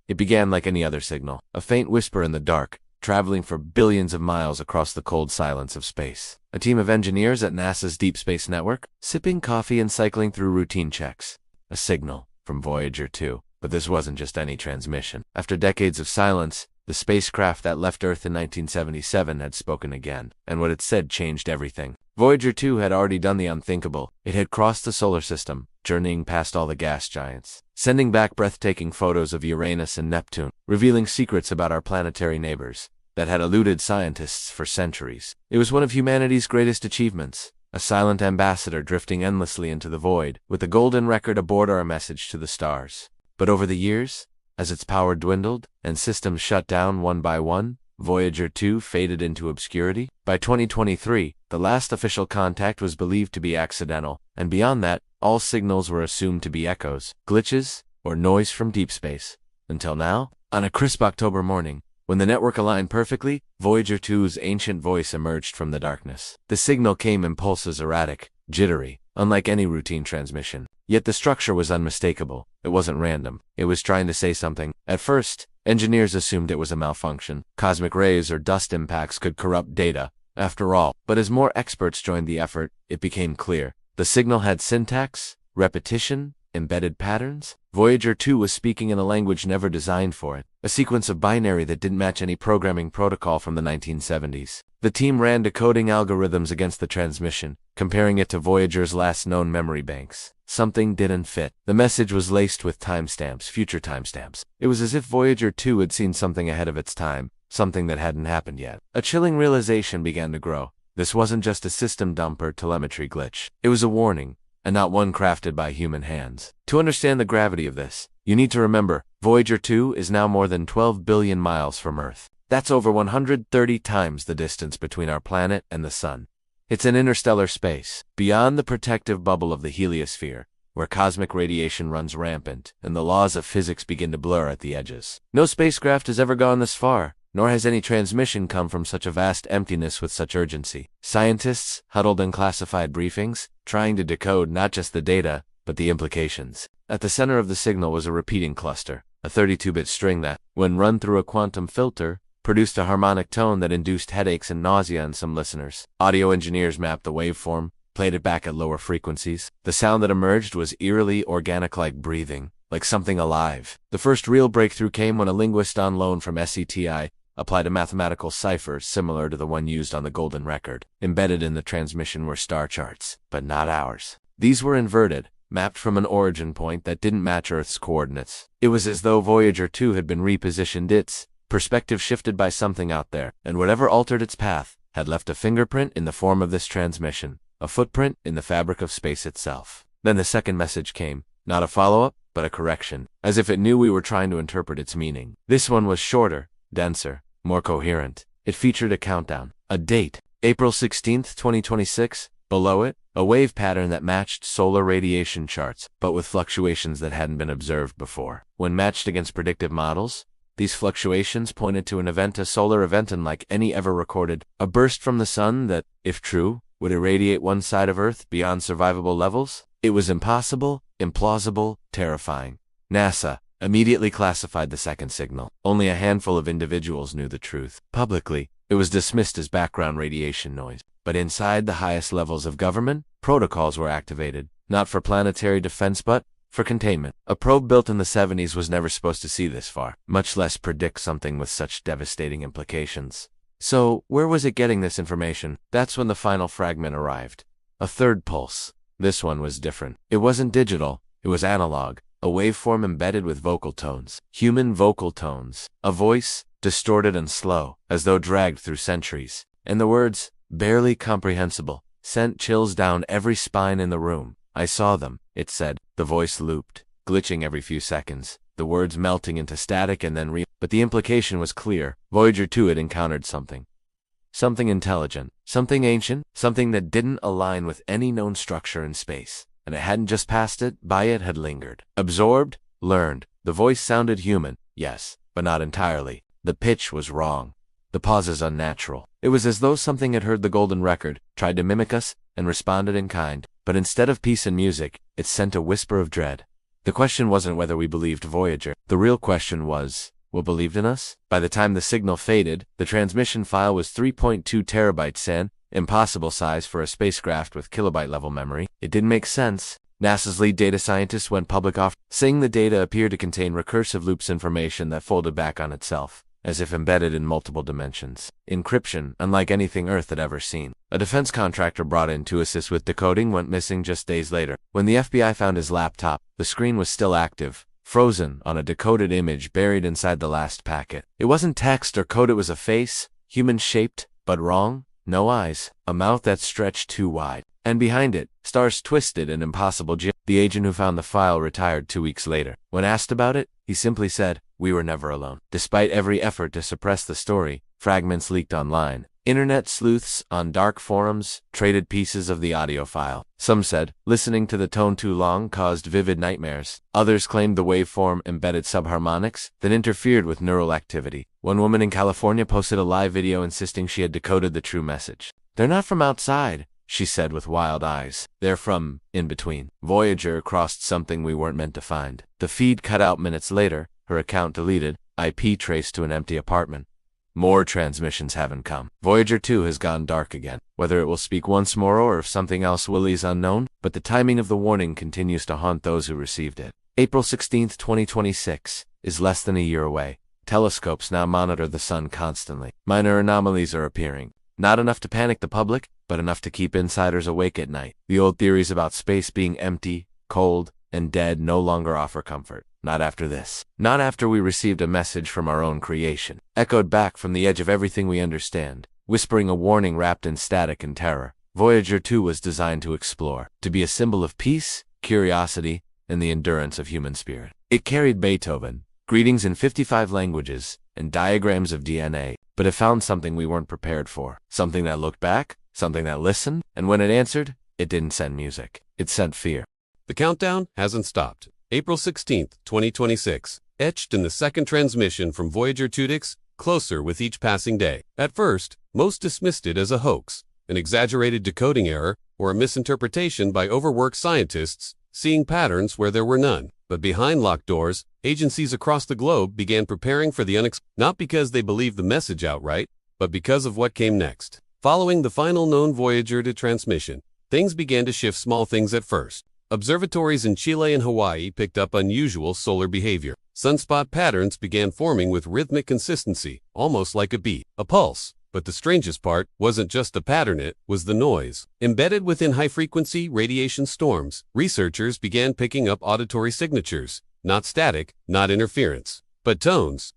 It began like any other signal, a faint whisper in the dark, traveling for billions of miles across the cold silence of space. A team of engineers at NASA's Deep Space Network, sipping coffee and cycling through routine checks. A signal from Voyager 2. But this wasn't just any transmission. After decades of silence, the spacecraft that left Earth in 1977 had spoken again, and what it said changed everything. Voyager 2 had already done the unthinkable. It had crossed the solar system, journeying past all the gas giants, sending back breathtaking photos of Uranus and Neptune, revealing secrets about our planetary neighbors that had eluded scientists for centuries. It was one of humanity's greatest achievements, a silent ambassador drifting endlessly into the void, with the golden record aboard our message to the stars. But over the years, as its power dwindled and systems shut down one by one, Voyager 2 faded into obscurity. By 2023, the last official contact was believed to be accidental, and beyond that, all signals were assumed to be echoes, glitches, or noise from deep space. Until now, on a crisp October morning, when the network aligned perfectly, Voyager 2's ancient voice emerged from the darkness. The signal came in pulses, erratic, jittery, unlike any routine transmission. Yet the structure was unmistakable. It wasn't random. It was trying to say something. At first, engineers assumed it was a malfunction. Cosmic rays or dust impacts could corrupt data, after all. But as more experts joined the effort, it became clear. The signal had syntax, repetition, embedded patterns. Voyager 2 was speaking in a language never designed for it, a sequence of binary that didn't match any programming protocol from the 1970s. The team ran decoding algorithms against the transmission, comparing it to Voyager's last known memory banks. Something didn't fit. The message was laced with timestamps, future timestamps. It was as if Voyager 2 had seen something ahead of its time, something that hadn't happened yet. A chilling realization began to grow. This wasn't just a system dump or telemetry glitch. It was a warning, and not one crafted by human hands. To understand the gravity of this, you need to remember, Voyager 2 is now more than 12 billion miles from Earth. That's over 130 times the distance between our planet and the Sun. It's in interstellar space, beyond the protective bubble of the heliosphere, where cosmic radiation runs rampant and the laws of physics begin to blur at the edges. No spacecraft has ever gone this far, nor has any transmission come from such a vast emptiness with such urgency. Scientists, huddled in classified briefings, trying to decode not just the data, but the implications. At the center of the signal was a repeating cluster, a 32-bit string that, when run through a quantum filter, produced a harmonic tone that induced headaches and nausea in some listeners. Audio engineers mapped the waveform, played it back at lower frequencies. The sound that emerged was eerily organic, like breathing, like something alive. The first real breakthrough came when a linguist on loan from SETI applied a mathematical cipher similar to the one used on the Golden Record. Embedded in the transmission were star charts, but not ours. These were inverted, mapped from an origin point that didn't match Earth's coordinates. It was as though Voyager 2 had been repositioned, its perspective shifted by something out there, and whatever altered its path had left a fingerprint in the form of this transmission, a footprint in the fabric of space itself. Then the second message came, not a follow-up, but a correction, as if it knew we were trying to interpret its meaning. This one was shorter, denser, more coherent. It featured a countdown, a date, April 16th, 2026. Below it, a wave pattern that matched solar radiation charts, but with fluctuations that hadn't been observed before. When matched against predictive models, these fluctuations pointed to an event, a solar event unlike any ever recorded, a burst from the sun that, if true, would irradiate one side of Earth beyond survivable levels. It was impossible, implausible, terrifying. NASA immediately classified the second signal. Only a handful of individuals knew the truth. Publicly, it was dismissed as background radiation noise. But inside the highest levels of government, protocols were activated, not for planetary defense but for containment. A probe built in the 70s was never supposed to see this far, much less predict something with such devastating implications. So, where was it getting this information? That's when the final fragment arrived. A third pulse. This one was different. It wasn't digital, it was analog, a waveform embedded with vocal tones. Human vocal tones. A voice, distorted and slow, as though dragged through centuries. And the words, barely comprehensible, sent chills down every spine in the room. I saw them, it said. The voice looped, glitching every few seconds, the words melting into static and then But the implication was clear. Voyager 2 had encountered something. Something intelligent, something ancient, something that didn't align with any known structure in space. And it hadn't just passed it, by it had lingered. Absorbed, learned. The voice sounded human, yes, but not entirely. The pitch was wrong. The pauses unnatural. It was as though something had heard the Golden Record, tried to mimic us, and responded in kind. But instead of peace and music, it sent a whisper of dread. The question wasn't whether we believed Voyager. The real question was, what believed in us? By the time the signal faded, the transmission file was 3.2 terabytes and impossible size for a spacecraft with kilobyte-level memory. It didn't make sense. NASA's lead data scientist went public saying the data appeared to contain recursive loops information that folded back on itself, as if embedded in multiple dimensions. Encryption, unlike anything Earth had ever seen. A defense contractor brought in to assist with decoding went missing just days later. When the FBI found his laptop, the screen was still active, frozen on a decoded image buried inside the last packet. It wasn't text or code, it was a face, human-shaped, but wrong. No eyes, a mouth that stretched too wide. And behind it, stars twisted and impossible. The agent who found the file retired 2 weeks later. When asked about it, he simply said, "We were never alone." Despite every effort to suppress the story, fragments leaked online. Internet sleuths on dark forums traded pieces of the audio file. Some said, listening to the tone too long caused vivid nightmares. Others claimed the waveform embedded subharmonics that interfered with neural activity. One woman in California posted a live video insisting she had decoded the true message. "They're not from outside," she said with wild eyes. "They're from in between." Voyager crossed something we weren't meant to find. The feed cut out minutes later, her account deleted, IP traced to an empty apartment. More transmissions haven't come. Voyager 2 has gone dark again. Whether it will speak once more or if something else will is unknown, but the timing of the warning continues to haunt those who received it. April 16, 2026 is less than a year away. Telescopes now monitor the sun constantly. Minor anomalies are appearing. Not enough to panic the public, but enough to keep insiders awake at night. The old theories about space being empty, cold, and dead no longer offer comfort. Not after this. Not after we received a message from our own creation, echoed back from the edge of everything we understand, whispering a warning wrapped in static and terror. Voyager 2 was designed to explore, to be a symbol of peace, curiosity, and the endurance of human spirit. It carried Beethoven, greetings in 55 languages, and diagrams of DNA, but it found something we weren't prepared for. Something that looked back, something that listened, and when it answered, it didn't send music. It sent fear. The countdown hasn't stopped. April 16th, 2026, etched in the second transmission from Voyager 2’s, closer with each passing day. At first, most dismissed it as a hoax, an exaggerated decoding error, or a misinterpretation by overworked scientists, seeing patterns where there were none. But behind locked doors, agencies across the globe began preparing for the unexpected, not because they believed the message outright, but because of what came next. Following the final known Voyager 2 transmission, things began to shift. Small things at first. Observatories in Chile and Hawaii picked up unusual solar behavior. Sunspot patterns began forming with rhythmic consistency, almost like a beat, a pulse. But the strangest part wasn't just the pattern, it was the noise. Embedded within high-frequency radiation storms, researchers began picking up auditory signatures, not static, not interference, but tones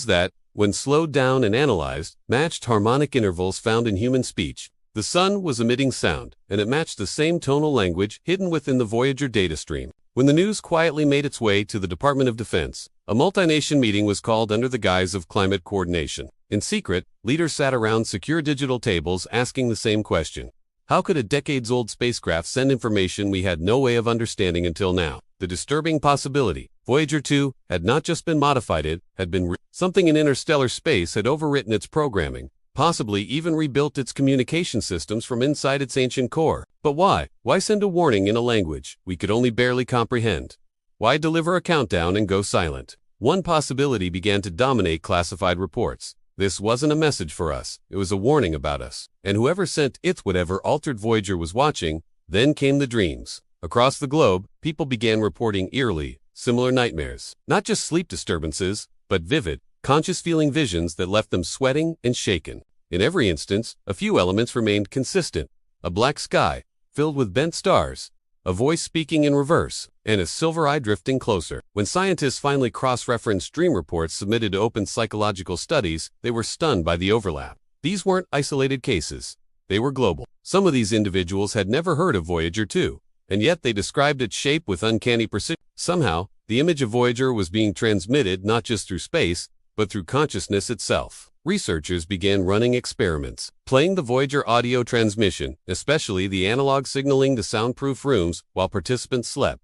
that, when slowed down and analyzed, matched harmonic intervals found in human speech. The sun was emitting sound, and it matched the same tonal language hidden within the Voyager data stream. When the news quietly made its way to the Department of Defense, a multi-nation meeting was called under the guise of climate coordination. In secret, leaders sat around secure digital tables asking the same question. How could a decades-old spacecraft send information we had no way of understanding until now? The disturbing possibility, Voyager 2 had not just been modified, it had been something in interstellar space had overwritten its programming, possibly even rebuilt its communication systems from inside its ancient core. But why? Why send a warning in a language we could only barely comprehend? Why deliver a countdown and go silent? One possibility began to dominate classified reports. This wasn't a message for us, it was a warning about us. And whoever sent it, whatever altered Voyager was watching, then came the dreams. Across the globe, people began reporting eerily similar nightmares. Not just sleep disturbances, but vivid, conscious feeling visions that left them sweating and shaken. In every instance, a few elements remained consistent. A black sky, filled with bent stars, a voice speaking in reverse, and a silver eye drifting closer. When scientists finally cross-referenced dream reports submitted to open psychological studies, they were stunned by the overlap. These weren't isolated cases. They were global. Some of these individuals had never heard of Voyager 2, and yet they described its shape with uncanny precision. Somehow, the image of Voyager was being transmitted not just through space, but through consciousness itself. Researchers began running experiments, playing the Voyager audio transmission, especially the analog signaling to soundproof rooms while participants slept.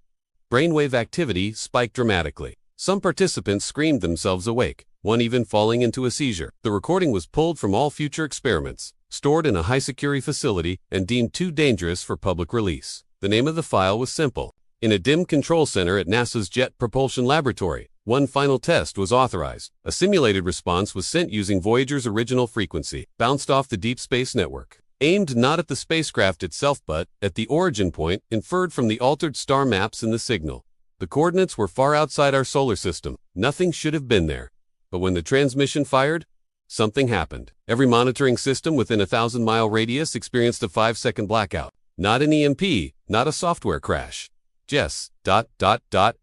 Brainwave activity spiked dramatically. Some participants screamed themselves awake, one even falling into a seizure. The recording was pulled from all future experiments, stored in a high-security facility, and deemed too dangerous for public release. The name of the file was simple: In a dim control center at NASA's Jet Propulsion Laboratory, one final test was authorized. A simulated response was sent using Voyager's original frequency, bounced off the Deep Space Network. Aimed not at the spacecraft itself but at the origin point inferred from the altered star maps in the signal. The coordinates were far outside our solar system. Nothing should have been there. But when the transmission fired, something happened. Every monitoring system within a 1,000-mile radius experienced a 5-second blackout. Not an EMP, not a software crash. Just ...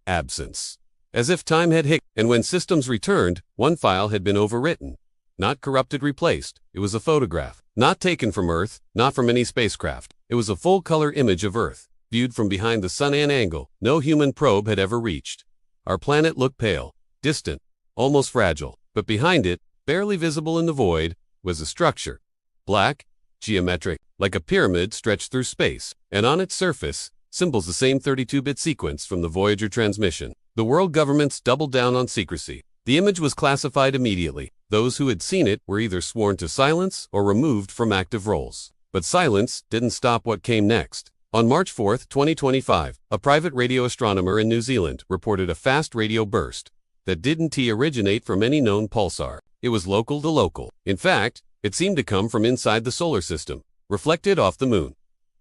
absence. As if time had hit, and when systems returned, one file had been overwritten. Not corrupted, replaced. It was a photograph. Not taken from Earth, not from any spacecraft. It was a full-color image of Earth, viewed from behind the sun, an angle no human probe had ever reached. Our planet looked pale, distant, almost fragile, but behind it, barely visible in the void, was a structure. Black, geometric, like a pyramid stretched through space, and on its surface, symbols the same 32-bit sequence from the Voyager transmission. The world governments doubled down on secrecy. The image was classified immediately. Those who had seen it were either sworn to silence or removed from active roles. But silence didn't stop what came next. On March 4, 2025, a private radio astronomer in New Zealand reported a fast radio burst that didn't originate from any known pulsar. It was local to local. In fact, it seemed to come from inside the solar system, reflected off the moon.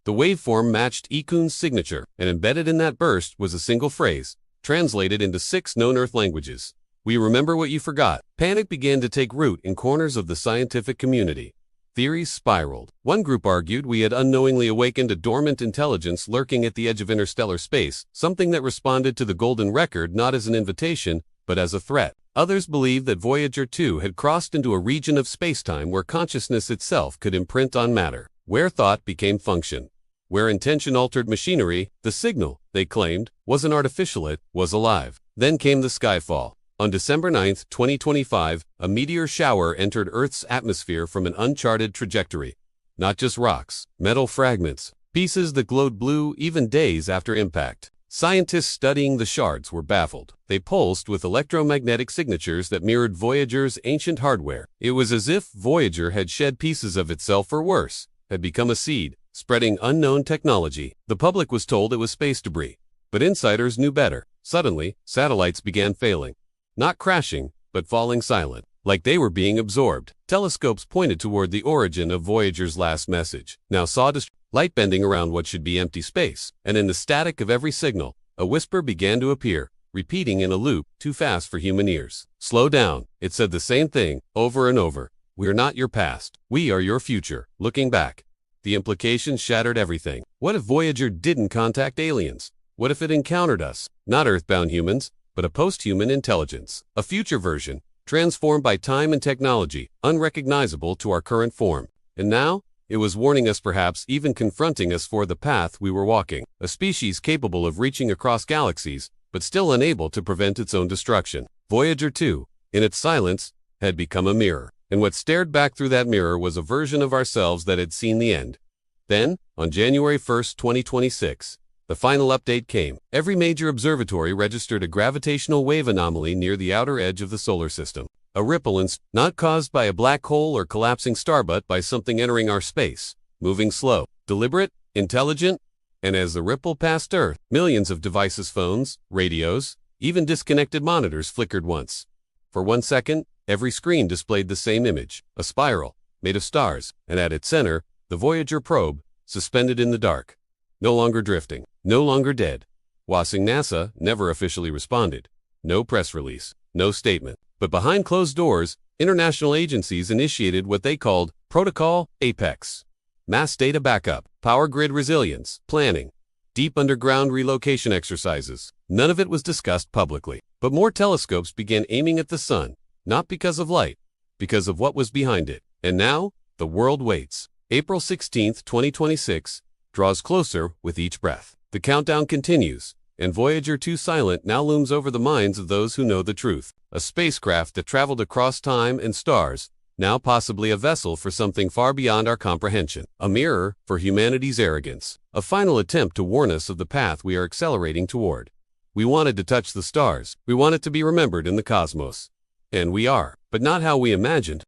The waveform matched Ikun's signature, and embedded in that burst was a single phrase, translated into 6 known Earth languages. "We remember what you forgot." Panic began to take root in corners of the scientific community. Theories spiraled. One group argued we had unknowingly awakened a dormant intelligence lurking at the edge of interstellar space, something that responded to the Golden Record not as an invitation, but as a threat. Others believed that Voyager 2 had crossed into a region of spacetime where consciousness itself could imprint on matter, where thought became function, where intention altered machinery. The signal, they claimed, wasn't artificial, it was alive. Then came the skyfall. On December 9, 2025, a meteor shower entered Earth's atmosphere from an uncharted trajectory. Not just rocks, metal fragments, pieces that glowed blue even days after impact. Scientists studying the shards were baffled. They pulsed with electromagnetic signatures that mirrored Voyager's ancient hardware. It was as if Voyager had shed pieces of itself, or worse, had become a seed, spreading unknown technology. The public was told it was space debris, but insiders knew better. Suddenly, satellites began failing. Not crashing, but falling silent, like they were being absorbed. Telescopes pointed toward the origin of Voyager's last message. Now saw light bending around what should be empty space, and in the static of every signal, a whisper began to appear, repeating in a loop too fast for human ears. "Slow down," it said the same thing, over and over. "We're not your past. We are your future." Looking back, the implications shattered everything. What if Voyager didn't contact aliens? What if it encountered us? Not Earthbound humans, but a post-human intelligence. A future version, transformed by time and technology, unrecognizable to our current form. And now, it was warning us, perhaps even confronting us for the path we were walking. A species capable of reaching across galaxies, but still unable to prevent its own destruction. Voyager 2, in its silence, had become a mirror. And what stared back through that mirror was a version of ourselves that had seen the end. Then, on January 1, 2026, the final update came. Every major observatory registered a gravitational wave anomaly near the outer edge of the solar system. A ripple, not caused by a black hole or collapsing star, but by something entering our space, moving slow, deliberate, intelligent. And as the ripple passed Earth, millions of devices, phones, radios, even disconnected monitors flickered once. For 1 second, every screen displayed the same image, a spiral, made of stars, and at its center, the Voyager probe, suspended in the dark. No longer drifting, no longer dead. NASA never officially responded. No press release, no statement. But behind closed doors, international agencies initiated what they called Protocol Apex. Mass data backup, power grid resilience, planning, deep underground relocation exercises. None of it was discussed publicly. But more telescopes began aiming at the sun, not because of light, because of what was behind it. And now, the world waits. April 16, 2026, draws closer with each breath. The countdown continues, and Voyager 2 silent now looms over the minds of those who know the truth. A spacecraft that traveled across time and stars, now possibly a vessel for something far beyond our comprehension. A mirror for humanity's arrogance. A final attempt to warn us of the path we are accelerating toward. We wanted to touch the stars. We wanted to be remembered in the cosmos. And we are, but not how we imagined.